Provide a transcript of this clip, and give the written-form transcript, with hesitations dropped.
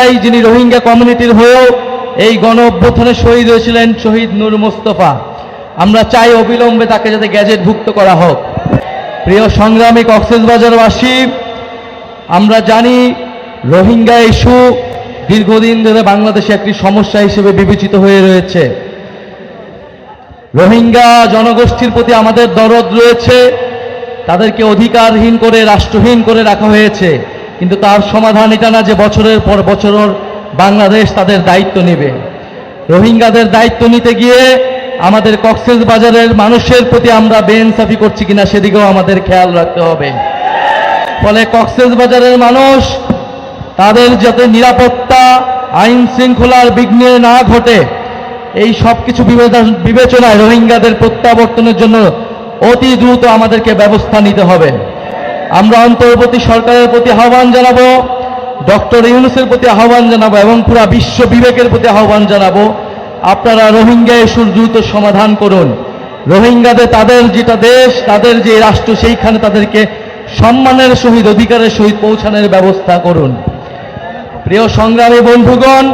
চাই, যিনি রোহিঙ্গা কমিউনিটির হয়েও এই গণ অভ্যুত্থানে শহীদ হয়েছিলেন, শহীদ নূর মোস্তফা। আমরা চাই অবিলম্বে তাকে যাতে গ্যাজেটভুক্ত করা হোক। প্রিয় সংগ্রামী কক্সবাজারবাসী, আমরা জানি রোহিঙ্গা ইস্যু দীর্ঘদিন ধরে বাংলাদেশে একটি সমস্যা হিসেবে বিবেচিত হয়ে রয়েছে। রোহিঙ্গা জনগোষ্ঠীর প্রতি আমাদের দরদ রয়েছে, তাদেরকে অধিকারহীন করে রাষ্ট্রহীন করে রাখা হয়েছে, কিন্তু তার সমাধান এটা না যে বছরের পর বছর বাংলাদেশ তাদের দায়িত্ব নেবে। রোহিঙ্গাদের দায়িত্ব নিতে গিয়ে আমাদের কক্সবাজারের মানুষের প্রতি আমরা বেইনসাফি করছি কিনা সেদিকেও আমাদের খেয়াল রাখতে হবে। ফলে কক্সবাজারের মানুষ তাদের যাতে নিরাপত্তা, আইন শৃঙ্খলার বিঘ্নে না ঘটে, এই সব কিছু বিবেচনায় রোহিঙ্গাদের প্রত্যাবর্তনের জন্য অতি দ্রুত আমাদেরকে ব্যবস্থা নিতে হবে। আমরা অন্তর্বর্তী সরকারের প্রতি আহ্বান জানাবো, ডক্টর ইউনূসের প্রতি আহ্বান জানাবো এবং পুরা বিশ্ব বিবেকের প্রতি আহ্বান জানাবো, আপনারা রোহিঙ্গা ইস্যুর দ্রুত সমাধান করুন। রোহিঙ্গাদের তাদের যেটা দেশ, তাদের যে রাষ্ট্র, সেইখানে তাদেরকে সম্মানের সহিত, অধিকারের সহিত পৌঁছানোর ব্যবস্থা করুন। প্রিয় সংগ্রামী বন্ধুগণ,